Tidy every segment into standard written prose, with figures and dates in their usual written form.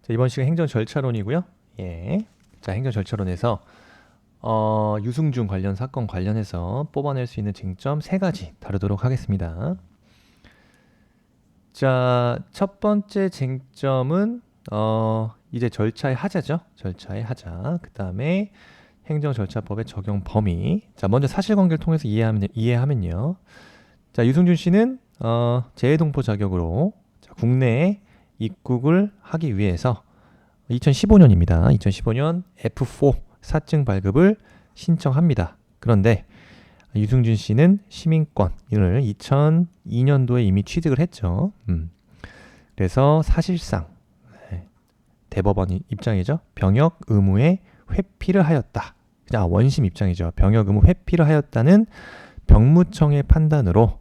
자, 이번 시간 행정 절차론이고요. 예. 자, 행정 절차론에서 유승준 관련 사건 관련해서 뽑아낼 수 있는 쟁점 3가지 다루도록 하겠습니다. 자, 첫 번째 쟁점은 이제 절차의 하자죠. 절차의 하자. 그 다음에 행정절차법의 적용 범위. 자, 먼저 사실관계를 통해서 이해하면요. 자, 유승준 씨는 재외동포 자격으로 국내에 입국을 하기 위해서 2015년입니다. 2015년 F4 사증 발급을 신청합니다. 그런데 유승준 씨는 시민권을 2002년도에 이미 취득을 했죠. 그래서 사실상 대법원 입장이죠. 병역 의무의 회피를 하였다. 원심 입장이죠. 병역 의무 회피를 하였다는 병무청의 판단으로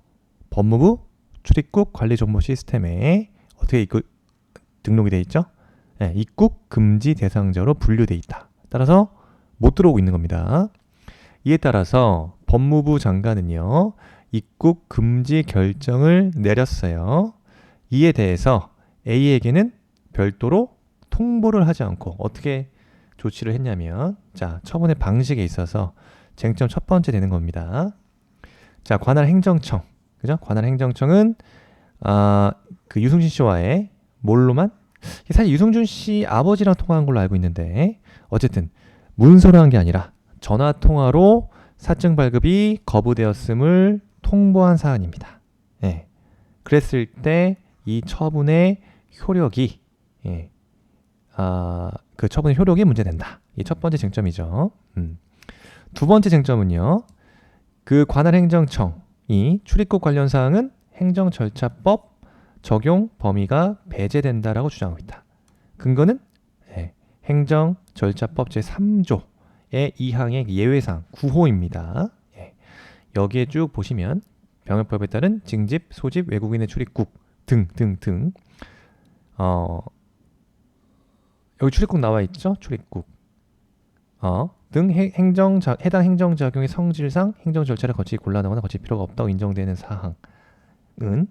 법무부 출입국 관리정보 시스템에 어떻게 등록이 돼 있죠? 네, 입국 금지 대상자로 분류돼 있다. 따라서 못 들어오고 있는 겁니다. 이에 따라서 법무부 장관은요, 입국 금지 결정을 내렸어요. 이에 대해서 A에게는 별도로 통보를 하지 않고 어떻게 조치를 했냐면, 자, 처분의 방식에 있어서 쟁점 첫 번째 되는 겁니다. 자, 관할 행정청, 그죠? 관할 행정청은 그 유승준 씨와의 뭘로만? 사실 유승준 씨 아버지랑 통화한 걸로 알고 있는데, 어쨌든 문서로 한 게 아니라 전화 통화로 사증 발급이 거부되었음을 통보한 사안입니다. 예. 그랬을 때 이 처분의 효력이 그 처분의 효력이 문제된다. 이 첫 번째 쟁점이죠. 두 번째 쟁점은요. 그 관할 행정청이 출입국 관련 사항은 행정절차법 적용 범위가 배제된다라고 주장하고 있다. 근거는 행정절차법 제3조의 2항의 예외사항 9호입니다. 여기에 쭉 보시면 병역법에 따른 징집, 소집, 외국인의 출입국 등등등 여기 출입국 나와 있죠? 출입국 등 해당 행정작용의 성질상 행정절차를 거치기 곤란하거나 거칠 필요가 없다고 인정되는 사항은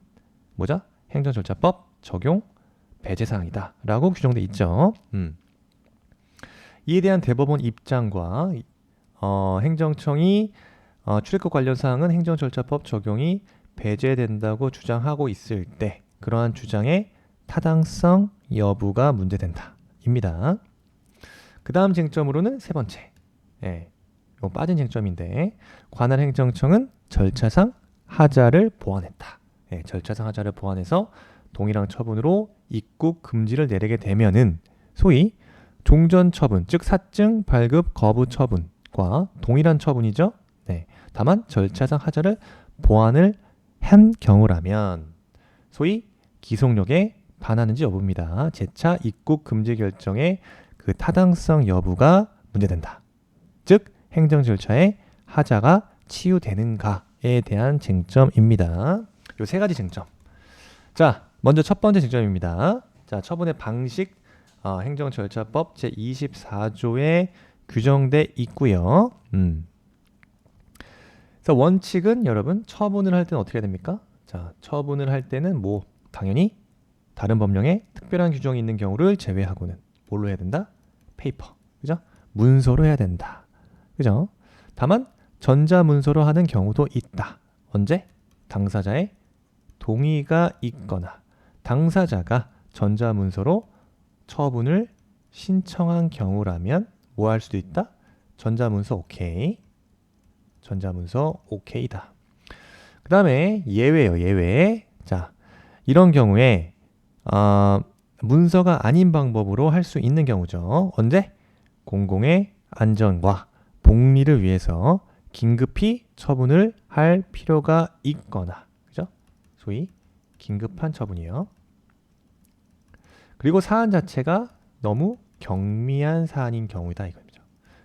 뭐죠? 행정절차법 적용 배제사항이다 라고 규정돼 있죠. 이에 대한 대법원 입장과 행정청이 출입국 관련 사항은 행정절차법 적용이 배제된다고 주장하고 있을 때 그러한 주장의 타당성 여부가 문제된다 입니다. 그 다음 쟁점으로는 세 번째, 이거 빠진 쟁점인데, 관할 행정청은 절차상 하자를 보완했다. 절차상 하자를 보완해서 동일한 처분으로 입국 금지를 내리게 되면은 소위 종전 처분, 즉 사증 발급 거부 처분과 동일한 처분이죠. 다만 절차상 하자를 보완을 한 경우라면 소위 기속력에 반하는지 여부입니다. 재차 입국 금지 결정의 그 타당성 여부가 문제된다. 즉 행정 절차의 하자가 치유되는가에 대한 쟁점입니다. 요 세 가지 쟁점. 자, 먼저 첫 번째 쟁점입니다. 자, 처분의 방식 행정절차법 제24조에 규정돼 있고요. 그래서 원칙은 여러분 처분을 할 때는 어떻게 해야 됩니까? 자, 처분을 할 때는 당연히 다른 법령에 특별한 규정이 있는 경우를 제외하고는 뭘로 해야 된다? 페이퍼, 그죠? 문서로 해야 된다, 그죠? 다만 전자문서로 하는 경우도 있다. 언제? 당사자의 동의가 있거나 당사자가 전자문서로 처분을 신청한 경우라면 뭐 할 수도 있다? 전자문서 오케이. 전자문서 오케이다. 그 다음에 예외요, 예외. 자, 이런 경우에 문서가 아닌 방법으로 할 수 있는 경우죠. 언제? 공공의 안전과 복리를 위해서 긴급히 처분을 할 필요가 있거나, 그죠? 소위 긴급한 처분이요. 그리고 사안 자체가 너무 경미한 사안인 경우이다 이겁니다.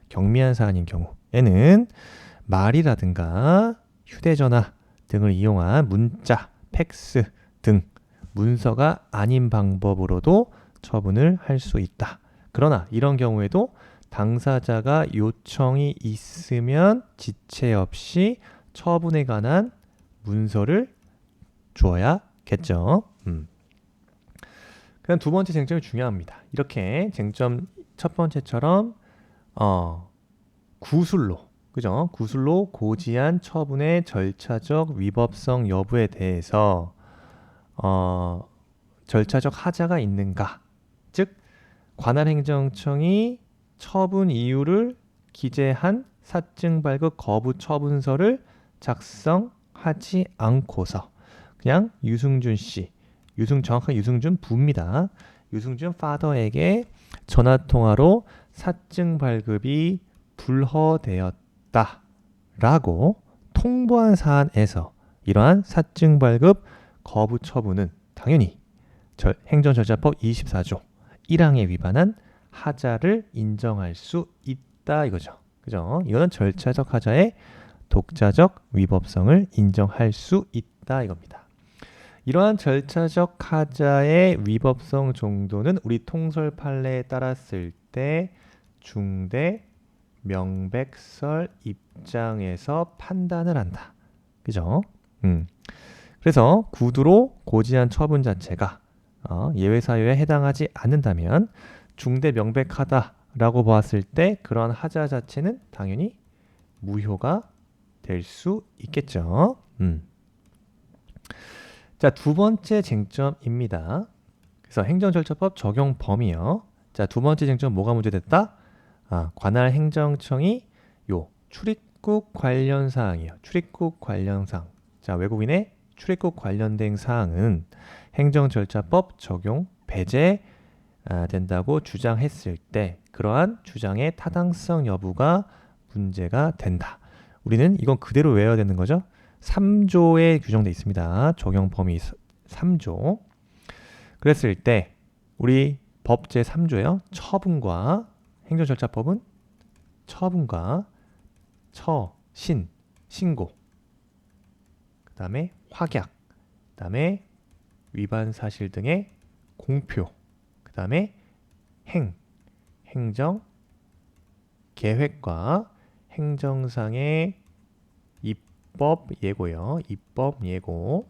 경미한 사안인 경우에는 말이라든가 휴대전화 등을 이용한 문자, 팩스 등 문서가 아닌 방법으로도 처분을 할 수 있다. 그러나 이런 경우에도 당사자가 요청이 있으면 지체 없이 처분에 관한 문서를 주어야겠죠. 그다음 두 번째 쟁점이 중요합니다. 이렇게 쟁점 첫 번째처럼 구술로, 그죠? 구술로 고지한 처분의 절차적 위법성 여부에 대해서 절차적 하자가 있는가? 즉 관할행정청이 처분 이유를 기재한 사증 발급 거부 처분서를 작성하지 않고서 그냥 유승준 씨, 정확한 유승준 부입니다. 유승준 파더에게 전화 통화로 사증 발급이 불허되었다라고 통보한 사안에서 이러한 사증 발급 거부 처분은 당연히 행정절차법 24조 1항에 위반한 하자를 인정할 수 있다 이거죠. 그죠? 이거는 절차적 하자의 독자적 위법성을 인정할 수 있다 이겁니다. 이러한 절차적 하자의 위법성 정도는 우리 통설 판례에 따랐을 때 중대 명백설 입장에서 판단을 한다. 그죠? 그래서 구두로 고지한 처분 자체가 예외 사유에 해당하지 않는다면 중대 명백하다라고 보았을 때 그러한 하자 자체는 당연히 무효가 될 수 있겠죠. 자, 두 번째 쟁점입니다. 그래서 행정절차법 적용 범위요. 자, 두 번째 쟁점 뭐가 문제됐다? 관할 행정청이 요 출입국 관련 사항이요. 출입국 관련 사항. 자, 외국인의 출입국 관련된 사항은 행정절차법 적용 배제 된다고 주장했을 때 그러한 주장의 타당성 여부가 문제가 된다. 우리는 이건 그대로 외워야 되는 거죠. 3조에 규정되어 있습니다. 적용 범위 3조. 그랬을 때 우리 법 제3조요. 처분과 행정절차법은 처분과 신고, 그 다음에 확약, 그 다음에 위반 사실 등의 공표, 그 다음에 행정 계획과 행정상의 입법 예고요. 입법 예고.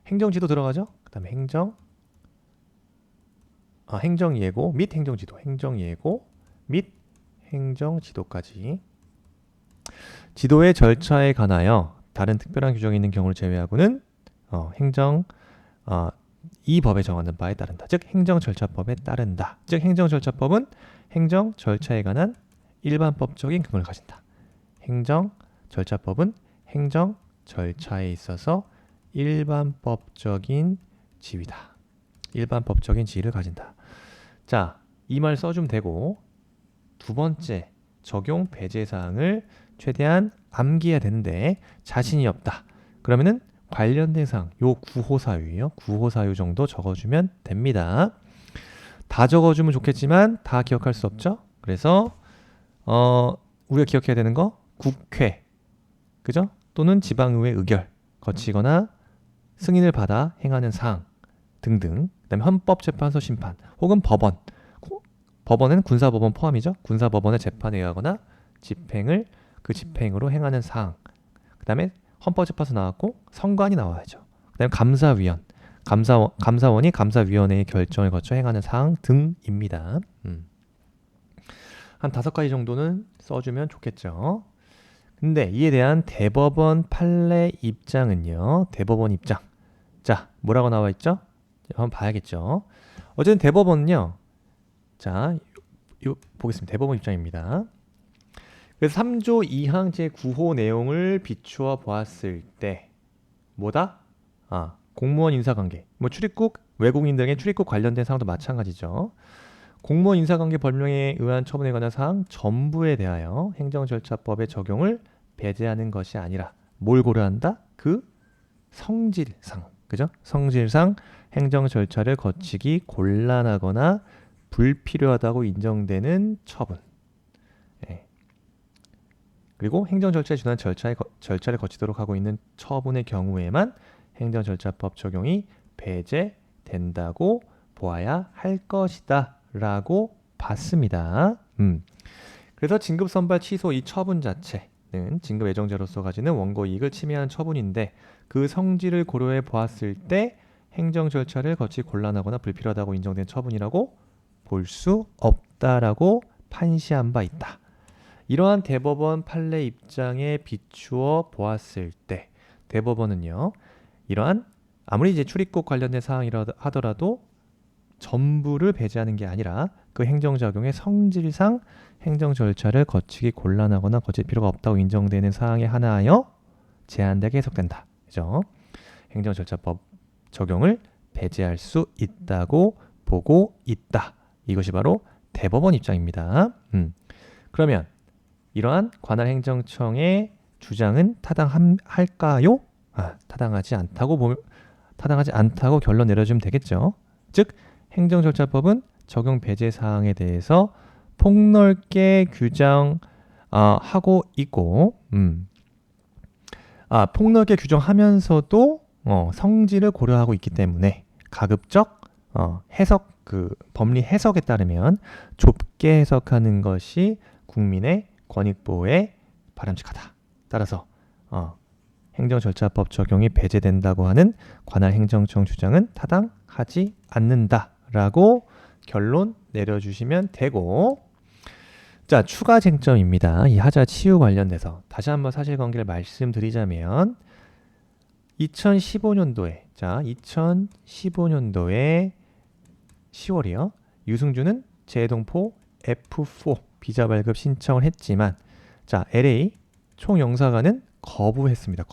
행정지도 들어가죠? 그 다음에 행정 예고 및 행정지도. 행정 예고 및 행정지도까지. 지도의 절차에 관하여 다른 특별한 규정이 있는 경우를 제외하고는 이 법에 정하는 바에 따른다. 즉 행정절차법에 따른다. 즉 행정절차법은 행정절차에 관한 일반법적인 근거를 가진다. 행정절차법은 행정절차에 있어서 일반법적인 지위다. 일반법적인 지위를 가진다. 자, 이 말 써주면 되고 두 번째 적용 배제 사항을 최대한 암기해야 되는데 자신이 없다. 그러면은 관련된 사항, 요 구호사유예요. 구호사유 정도 적어주면 됩니다. 다 적어주면 좋겠지만 다 기억할 수 없죠. 그래서 우리가 기억해야 되는 거 국회, 그죠? 또는 지방의회 의결 거치거나 승인을 받아 행하는 사항 등등. 그다음에 헌법재판소 심판 혹은 법원. 법원은 군사법원 포함이죠. 군사법원의 재판에 의하거나 그 집행으로 행하는 사항. 그다음에 헌법재판소 나왔고 성관이 나와야죠. 그다음에 감사원이 감사위원회의 결정을 거쳐 행하는 사항 등입니다. 한 5가지 정도는 써주면 좋겠죠. 근데 이에 대한 대법원 판례 입장은요. 대법원 입장. 자, 뭐라고 나와 있죠? 한번 봐야겠죠. 어쨌든 대법원은요. 자, 보겠습니다. 대법원 입장입니다. 그래서 3조 2항 제9호 내용을 비추어 보았을 때 뭐다? 공무원 인사관계. 출입국, 외국인 등의 출입국 관련된 사항도 마찬가지죠. 공무원 인사관계 벌명에 의한 처분에 관한 사항 전부에 대하여 행정절차법의 적용을 배제하는 것이 아니라 뭘 고려한다? 그 성질상, 그죠? 성질상 행정절차를 거치기 곤란하거나 불필요하다고 인정되는 처분. 그리고 행정절차에 준한 절차를 거치도록 하고 있는 처분의 경우에만 행정절차법 적용이 배제된다고 보아야 할 것이다 라고 봤습니다. 그래서 진급선발 취소 이 처분 자체는 진급 예정자로서 가지는 원고 이익을 침해하는 처분인데 그 성질을 고려해 보았을 때 행정 절차를 거치 곤란하거나 불필요하다고 인정된 처분이라고 볼 수 없다라고 판시한 바 있다. 이러한 대법원 판례 입장에 비추어 보았을 때 대법원은요, 이러한 아무리 이제 출입국 관련된 사항이라 하더라도 전부를 배제하는 게 아니라 그 행정작용의 성질상 행정 절차를 거치기 곤란하거나 거칠 필요가 없다고 인정되는 사항에 한하여 제한되게 해석된다. 그죠? 행정절차법 적용을 배제할 수 있다고 보고 있다. 이것이 바로 대법원 입장입니다. 그러면 이러한 관할 행정청의 주장은 타당할까요? 타당하지 않다고 결론 내려주면 되겠죠. 즉 행정절차법은 적용 배제 사항에 대해서 폭넓게 규정하고 있고, 폭넓게 규정하면서도 성질을 고려하고 있기 때문에 가급적 해석 법리 해석에 따르면 좁게 해석하는 것이 국민의 권익보호에 바람직하다. 따라서 행정절차법 적용이 배제된다고 하는 관할 행정청 주장은 타당하지 않는다라고 결론 내려주시면 되고, 자, 추가 쟁점입니다. 이 하자 치유 관련돼서 다시 한번 사실관계를 말씀드리자면 2015년도에 10월이요. 유승준은 재동포 F4 비자 발급 신청을 했지만 LA 총영사관은 거부했습니다.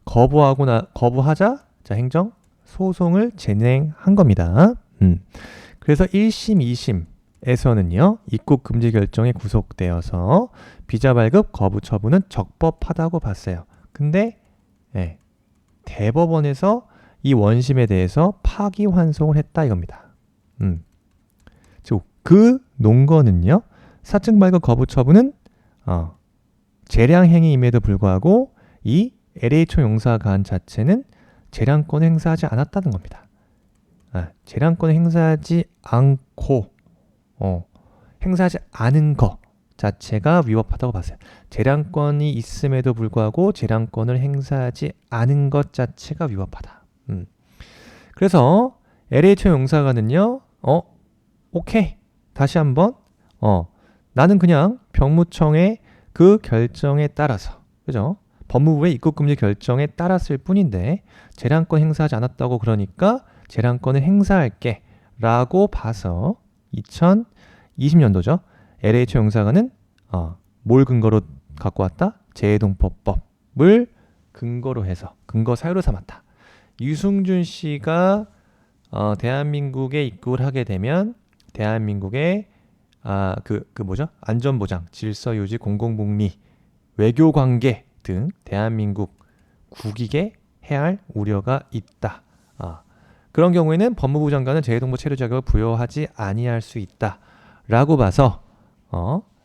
거부하자 행정 소송을 진행한 겁니다. 그래서 1심, 2심에서는요, 입국 금지 결정에 구속되어서 비자 발급 거부 처분은 적법하다고 봤어요. 근데 대법원에서 이 원심에 대해서 파기환송을 했다 이겁니다. 즉 그 논거는요, 사증 발급 거부 처분은 재량 행위임에도 불구하고 이 LH 용사관 자체는 재량권을 행사하지 않았다는 겁니다. 재량권을 행사하지 않고 행사하지 않은 것 자체가 위법하다고 봤어요. 재량권이 있음에도 불구하고 재량권을 행사하지 않은 것 자체가 위법하다. 그래서 LH 용사관은요, 오케이, 다시 한번 나는 그냥 병무청의 그 결정에 따라서, 그죠? 법무부의 입국금지 결정에 따랐을 뿐인데 재량권 행사하지 않았다고 그러니까 재량권을 행사할게 라고 봐서 2020년도죠. LH 용사관은 뭘 근거로 갖고 왔다? 재해동포법을 근거로 해서 근거 사유로 삼았다. 유승준 씨가 대한민국에 입국을 하게 되면 대한민국의 안전보장, 질서유지, 공공복리, 외교관계 등 대한민국 국익에 해할 우려가 있다. 그런 경우에는 법무부 장관은 재해동포 체류 자격을 부여하지 아니할 수 있다라고 봐서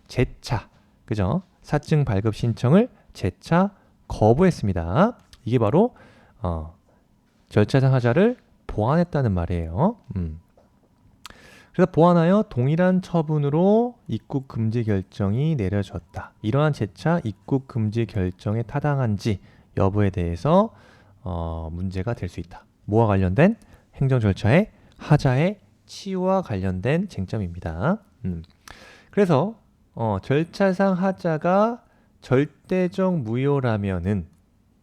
재차, 그죠? 사증 발급 신청을 재차 거부했습니다. 이게 바로 절차상 하자를 보완했다는 말이에요. 그래서 보완하여 동일한 처분으로 입국 금지 결정이 내려졌다. 이러한 재차 입국 금지 결정에 타당한지 여부에 대해서 문제가 될 수 있다. 뭐와 관련된? 행정 절차의 하자의 치유와 관련된 쟁점입니다. 그래서 절차상 하자가 절대적 무효라면은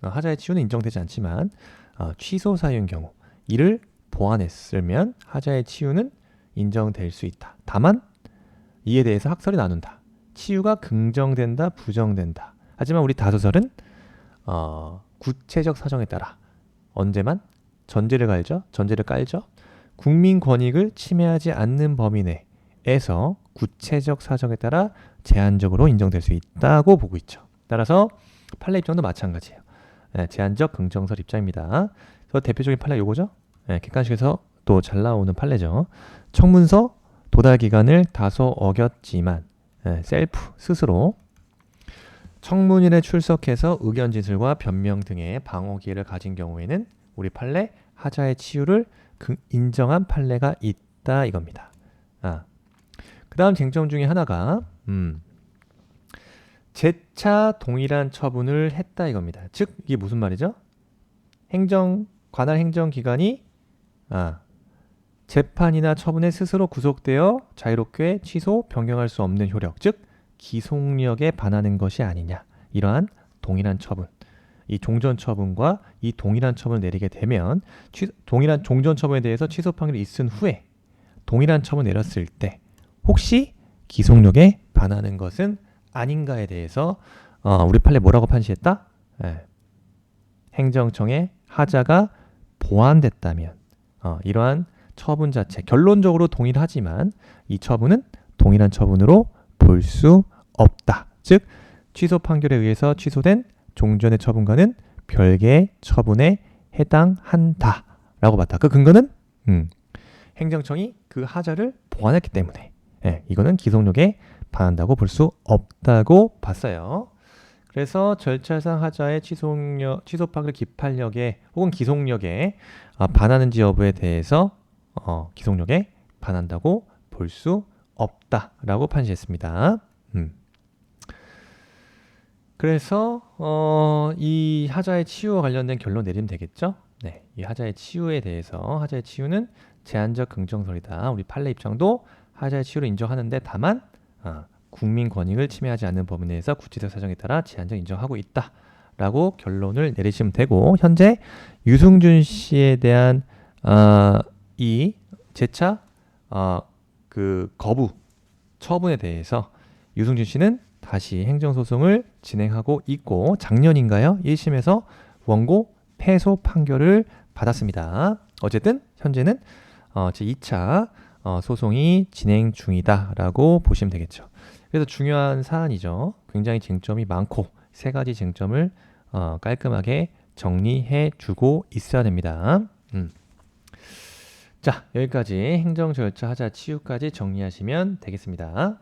하자의 치유는 인정되지 않지만 취소 사유인 경우 이를 보완했으면 하자의 치유는 인정될 수 있다. 다만 이에 대해서 학설이 나눈다. 치유가 긍정된다, 부정된다. 하지만 우리 다소설은 구체적 사정에 따라 언제만 전제를 깔죠. 국민 권익을 침해하지 않는 범위 내에서 구체적 사정에 따라 제한적으로 인정될 수 있다고 보고 있죠. 따라서 판례 입장도 마찬가지예요. 제한적 긍정설 입장입니다. 그래서 대표적인 판례 요거죠. 객관식에서 또 잘 나오는 판례죠. 청문서 도달 기간을 다소 어겼지만 셀프 스스로 청문일에 출석해서 의견 진술과 변명 등의 방어 기회를 가진 경우에는 우리 판례 하자의 치유를 인정한 판례가 있다 이겁니다. 그 다음 쟁점 중에 하나가 재차 동일한 처분을 했다 이겁니다. 즉 이게 무슨 말이죠? 관할 행정기관이 재판이나 처분에 스스로 구속되어 자유롭게 취소, 변경할 수 없는 효력, 즉 기속력에 반하는 것이 아니냐. 이러한 동일한 처분, 이 종전 처분과 이 동일한 처분을 내리게 되면 동일한 종전 처분에 대해서 취소 판결이 있은 후에 동일한 처분을 내렸을 때 혹시 기속력에 반하는 것은 아닌가에 대해서 우리 판례 뭐라고 판시했다? 행정청의 하자가 보완됐다면 이러한 처분 자체 결론적으로 동일하지만 이 처분은 동일한 처분으로 볼 수 없다. 즉 취소 판결에 의해서 취소된 종전의 처분과는 별개의 처분에 해당한다 라고 봤다. 그 근거는 행정청이 그 하자를 보완했기 때문에 이거는 기속력에 반한다고 볼 수 없다고 봤어요. 그래서 절차상 하자의 취소 판결 기판력에 혹은 기속력에 반하는지 여부에 대해서 기속력에 반한다고 볼 수 없다라고 판시했습니다. 그래서 이 하자의 치유와 관련된 결론 내리면 되겠죠? 네, 이 하자의 치유에 대해서 하자의 치유는 제한적 긍정설이다. 우리 판례 입장도 하자의 치유를 인정하는데 다만 국민 권익을 침해하지 않는 범위 내에서 구체적 사정에 따라 제한적 인정하고 있다라고 결론을 내리시면 되고 현재 유승준 씨에 대한 이 재차 그 거부 처분에 대해서 유승준 씨는 다시 행정소송을 진행하고 있고 작년인가요? 1심에서 원고 패소 판결을 받았습니다. 어쨌든 현재는 제2차 소송이 진행 중이다라고 보시면 되겠죠. 그래서 중요한 사안이죠. 굉장히 쟁점이 많고 세 가지 쟁점을 깔끔하게 정리해 주고 있어야 됩니다. 자, 여기까지 행정 절차 하자 치유까지 정리하시면 되겠습니다.